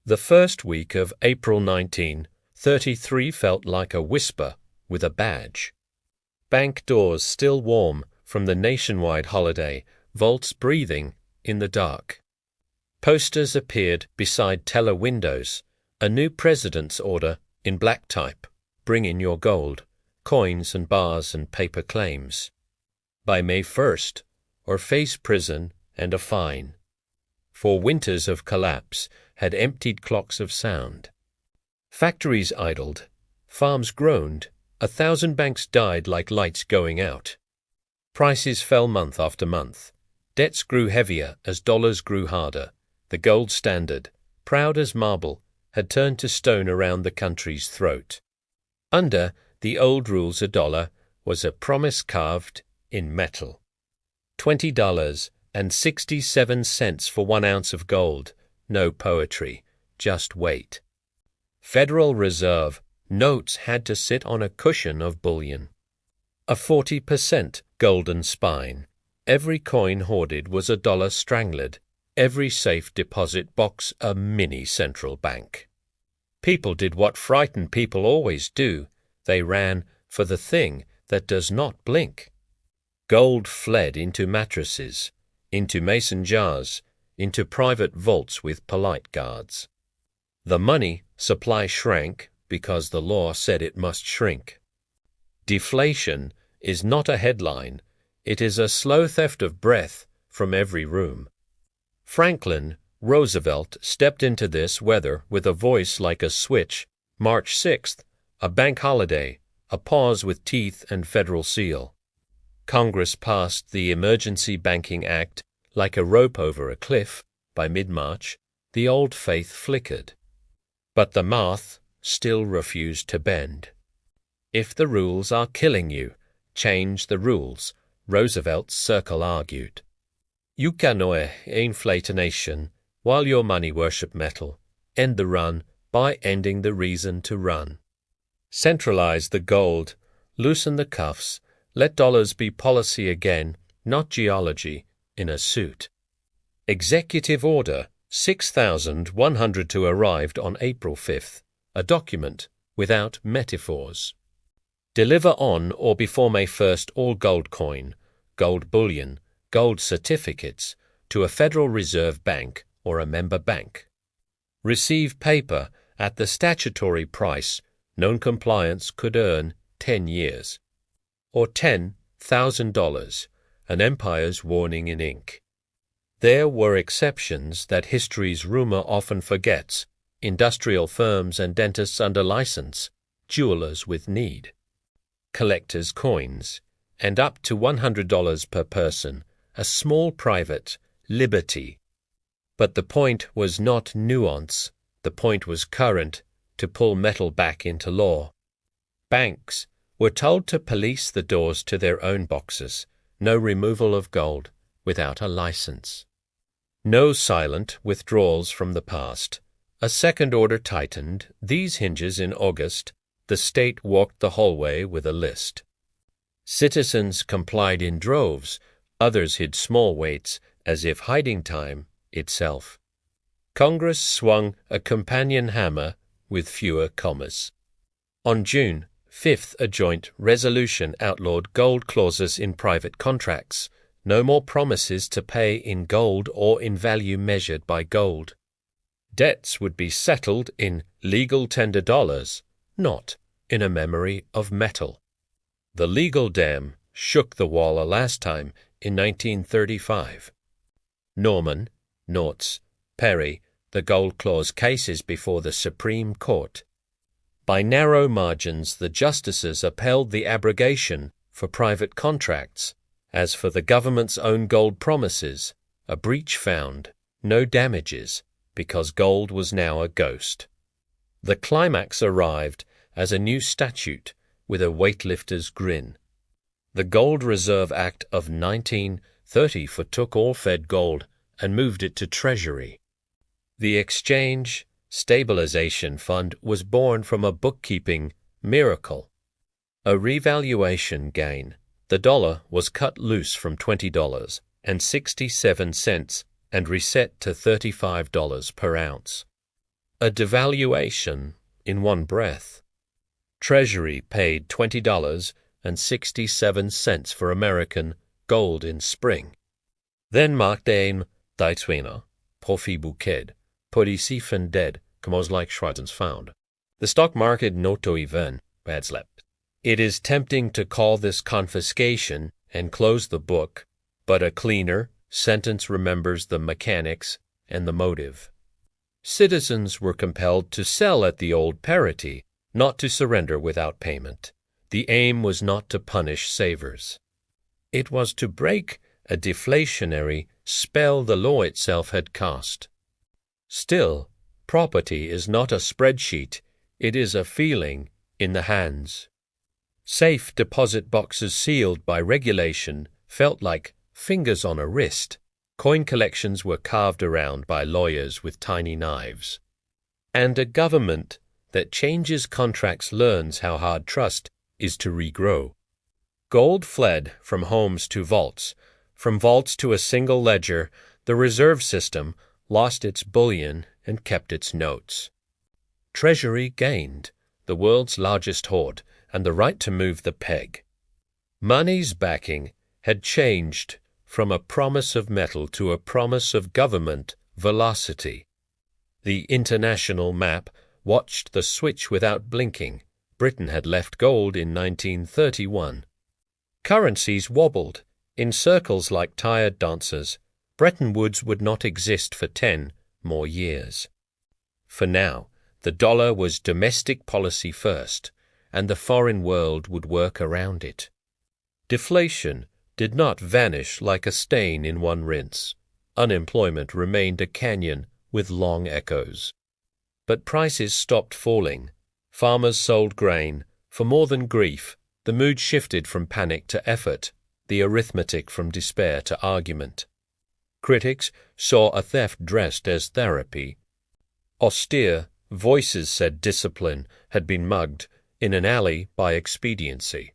The first week of April 1933 felt like a whisper with a badge. Bank doors still warm from the nationwide holiday, vaults breathing in the dark. Posters appeared beside teller windows, a new president's order in black type, bring in your gold, coins and bars and paper claims. By May 1st, or face prison and a fine. For winters of collapse had emptied clocks of sound. Factories idled, farms groaned, 1,000 banks died like lights going out. Prices fell month after month. Debts grew heavier as dollars grew harder. The gold standard, proud as marble, had turned to stone around the country's throat. Under the old rules, $1 was a promise carved in metal. $20.67 for 1 ounce of gold. No poetry, just weight. Federal Reserve notes had to sit on a cushion of bullion. A 40% golden spine. Every coin hoarded was $1 strangled. Every safe deposit box a mini central bank. People did what frightened people always do. They ran for the thing that does not blink. Gold fled into mattresses, into mason jars, into private vaults with polite guards. The money supply shrank because the law said it must shrink. Deflation is not a headline. It is a slow theft of breath from every room. Franklin Roosevelt stepped into this weather with a voice like a switch. March 6th, a bank holiday, a pause with teeth and federal seal. Congress passed the Emergency Banking Act like a rope over a cliff. By mid-March, the old faith flickered. But the math still refused to bend. If the rules are killing you, change the rules, Roosevelt's circle argued. You cannot inflate a nation while your money worship metal. End the run by ending the reason to run. Centralize the gold, loosen the cuffs, let dollars be policy again, not geology in a suit. Executive Order 6,102 arrived on April 5th, a document without metaphors. Deliver on or before May 1st all gold coin, gold bullion, gold certificates to a Federal Reserve Bank or a member bank. Receive paper at the statutory price non-compliance could earn 10 years, or $10,000, an empire's warning in ink. There were exceptions that history's rumor often forgets: industrial firms and dentists under license, jewelers with need, collectors' coins, and up to $100 per person, a small private liberty. But the point was not nuance, the point was current, to pull metal back into law. Banks were told to police the doors to their own boxes, no removal of gold without a license. No silent withdrawals from the past. A second order tightened these hinges in August. The state walked the hallway with a list. Citizens complied in droves, others hid small weights as if hiding time itself. Congress swung a companion hammer with fewer commas. On June 5th, a joint resolution outlawed gold clauses in private contracts. No more promises to pay in gold or in value measured by gold. Debts would be settled in legal tender dollars, not in a memory of metal. The legal dam shook the wall a last time in 1935. Norman, Nortz, Perry, the gold clause cases before the Supreme Court. By narrow margins, the justices upheld the abrogation for private contracts. As for the government's own gold promises, a breach found, no damages, because gold was now a ghost. The climax arrived as a new statute with a weightlifter's grin. The Gold Reserve Act of 1930 forsook all Fed gold and moved it to Treasury. The Exchange Stabilization Fund was born from a bookkeeping miracle. A revaluation gain. The dollar was cut loose from $20.67 and reset to $35 per ounce. A devaluation in one breath. Treasury paid $20.67 for American gold in spring. Then markten daitwena profi buked, policy funded, como like Schwartens found. The stock market noto even bad slept. It is tempting to call this confiscation and close the book, but a cleaner sentence remembers the mechanics and the motive. Citizens were compelled to sell at the old parity, not to surrender without payment. The aim was not to punish savers. It was to break a deflationary spell the law itself had cast. Still, property is not a spreadsheet, it is a feeling in the hands. Safe deposit boxes sealed by regulation felt like fingers on a wrist. Coin collections were carved around by lawyers with tiny knives. And a government that changes contracts learns how hard trust is to regrow. Gold fled from homes to vaults. From vaults to a single ledger, the reserve system lost its bullion and kept its notes. Treasury gained the world's largest hoard and the right to move the peg. Money's backing had changed from a promise of metal to a promise of government velocity. The international map watched the switch without blinking. Britain had left gold in 1931. Currencies wobbled in circles like tired dancers. Bretton Woods would not exist for 10 more years. For now, the dollar was domestic policy first, and the foreign world would work around it. Deflation did not vanish like a stain in one rinse. Unemployment remained a canyon with long echoes. But prices stopped falling. Farmers sold grain. For more than grief, the mood shifted from panic to effort, the arithmetic from despair to argument. Critics saw a theft dressed as therapy. Austere voices said discipline had been mugged in an alley by expediency.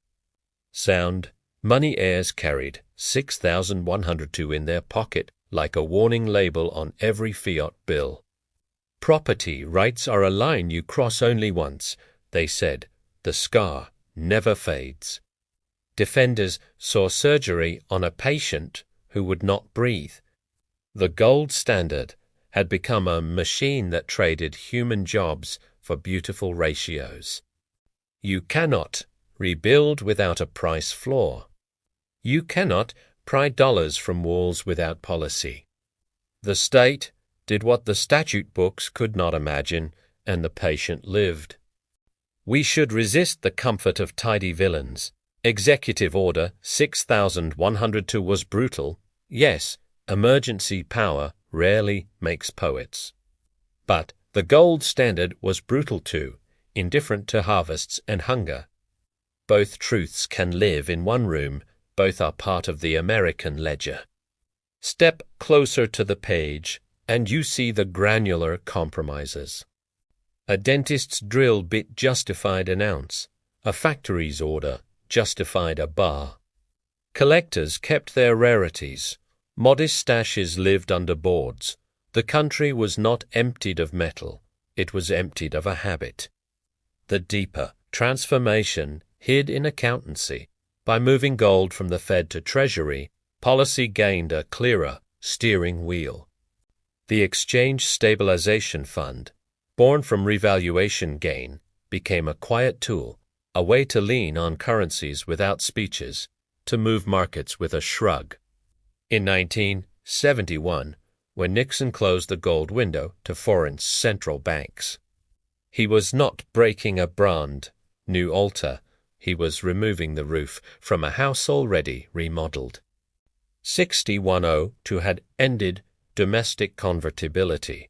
Sound money heirs carried 6,102 in their pocket like a warning label on every fiat bill. Property rights are a line you cross only once, they said. The scar never fades. Defenders saw surgery on a patient who would not breathe. The gold standard had become a machine that traded human jobs for beautiful ratios. You cannot rebuild without a price floor. You cannot pry dollars from walls without policy. The state did what the statute books could not imagine, and the patient lived. We should resist the comfort of tidy villains. Executive Order 6102 was brutal. Yes, emergency power rarely makes poets. But the gold standard was brutal too, indifferent to harvests and hunger. Both truths can live in one room, both are part of the American ledger. Step closer to the page, and you see the granular compromises. A dentist's drill bit justified an ounce. A factory's order justified a bar. Collectors kept their rarities. Modest stashes lived under boards. The country was not emptied of metal. It was emptied of a habit. The deeper transformation hid in accountancy. By moving gold from the Fed to Treasury, policy gained a clearer steering wheel. The Exchange Stabilization Fund, born from revaluation gain, became a quiet tool, a way to lean on currencies without speeches, to move markets with a shrug. In 1971, when Nixon closed the gold window to foreign central banks, he was not breaking a brand new altar. He was removing the roof from a house already remodeled. 6102 had ended domestic convertibility.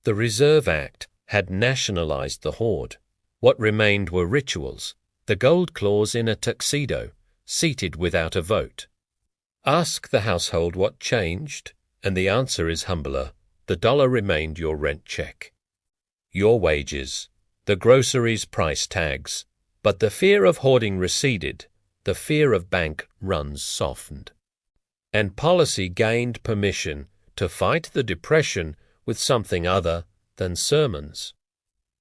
The Reserve Act had nationalized the hoard. What remained were rituals, the gold clause in a tuxedo, seated without a vote. Ask the household what changed, and the answer is humbler. The dollar remained your rent check, your wages, the groceries' price tags. But the fear of hoarding receded, the fear of bank runs softened. And policy gained permission to fight the depression with something other than sermons.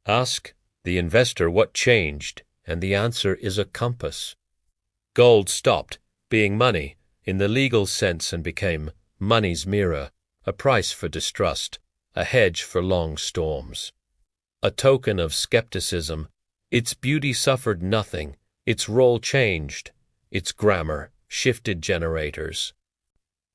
Ask the investor what changed, and the answer is a compass. Gold stopped being money in the legal sense and became money's mirror, a price for distrust, a hedge for long storms. A token of skepticism, its beauty suffered nothing, its role changed, its grammar shifted generators.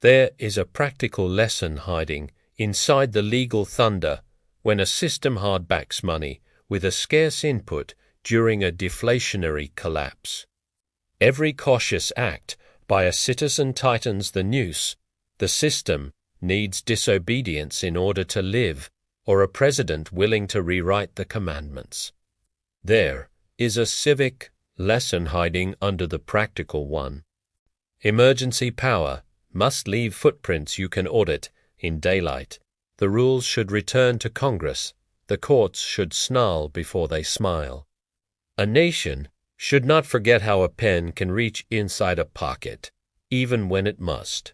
There is a practical lesson hiding inside the legal thunder when a system hardbacks money with a scarce input during a deflationary collapse. Every cautious act by a citizen tightens the noose. The system needs disobedience in order to live, or a president willing to rewrite the commandments. There is a civic lesson hiding under the practical one. Emergency power must leave footprints you can audit in daylight. The rules should return to Congress. The courts should snarl before they smile. A nation should not forget how a pen can reach inside a pocket, even when it must.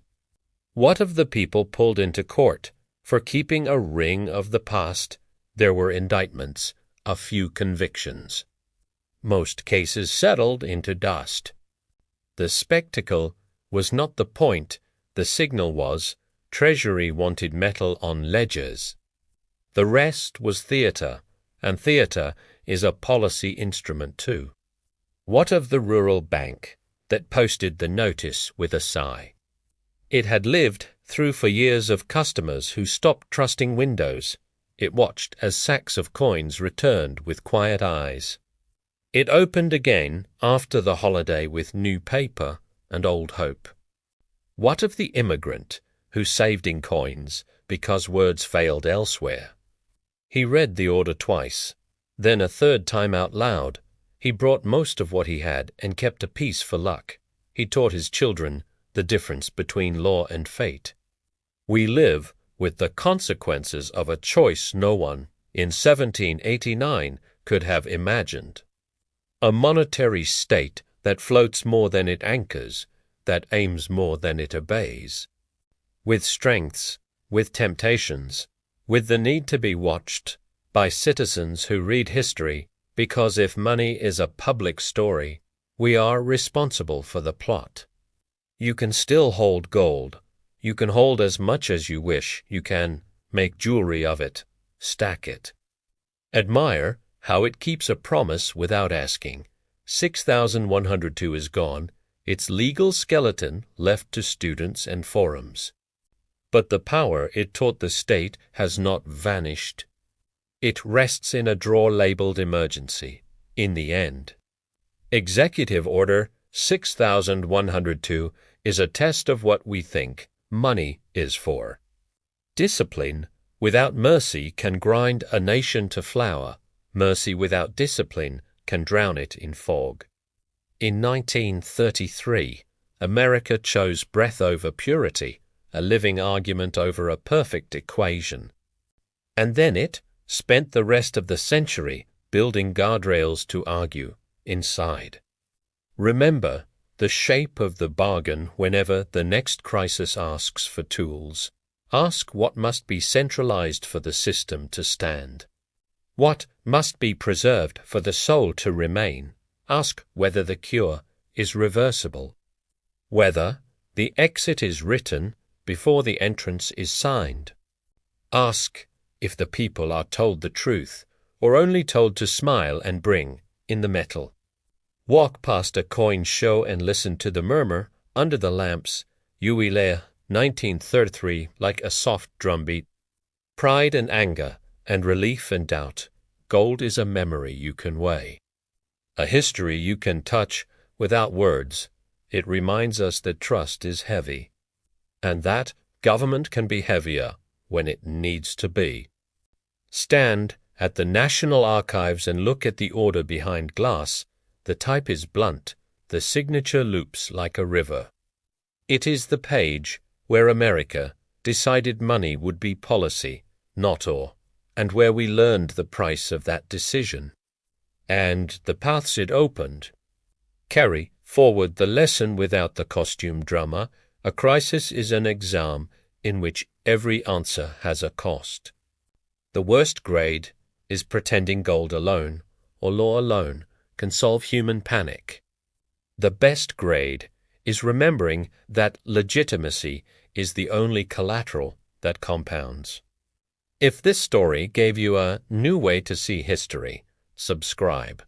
What of the people pulled into court for keeping a ring of the past? There were indictments, a few convictions. Most cases settled into dust. The spectacle was not the point, the signal was, Treasury wanted metal on ledgers. The rest was theatre, and theatre is a policy instrument too. What of the rural bank that posted the notice with a sigh? It had lived through for years of customers who stopped trusting windows. It watched as sacks of coins returned with quiet eyes. It opened again after the holiday with new paper and old hope. What of the immigrant who saved in coins because words failed elsewhere? He read the order twice, then a third time out loud. He brought most of what he had and kept a piece for luck. He taught his children the difference between law and fate. We live with the consequences of a choice no one in 1789 could have imagined. A monetary state that floats more than it anchors, that aims more than it obeys. With strengths, with temptations, with the need to be watched by citizens who read history, because if money is a public story, we are responsible for the plot. You can still hold gold. You can hold as much as you wish. You can make jewelry of it, stack it. Admire how it keeps a promise without asking. 6102 is gone, its legal skeleton left to students and forums. But the power it taught the state has not vanished. It rests in a drawer labeled emergency, in the end. Executive Order 6102 is a test of what we think money is for. Discipline without mercy can grind a nation to flour. Mercy without discipline can drown it in fog. In 1933, America chose breath over purity, a living argument over a perfect equation. And then it spent the rest of the century building guardrails to argue inside. Remember the shape of the bargain whenever the next crisis asks for tools. Ask what must be centralized for the system to stand. What must be preserved for the soul to remain? Ask whether the cure is reversible. Whether the exit is written before the entrance is signed. Ask if the people are told the truth, or only told to smile and bring in the metal. Walk past a coin show and listen to the murmur under the lamps. Uile 1933 like a soft drumbeat. Pride and anger and relief and doubt. Gold is a memory you can weigh. A history you can touch without words. It reminds us that trust is heavy, and that government can be heavier when it needs to be. Stand at the National Archives and look at the order behind glass. The type is blunt, the signature loops like a river. It is the page where America decided money would be policy, not ore, and where we learned the price of that decision. And the paths it opened. Carry forward the lesson without the costume drummer. A crisis is an exam in which every answer has a cost. The worst grade is pretending gold alone, or law alone, can solve human panic. The best grade is remembering that legitimacy is the only collateral that compounds. If this story gave you a new way to see history, subscribe.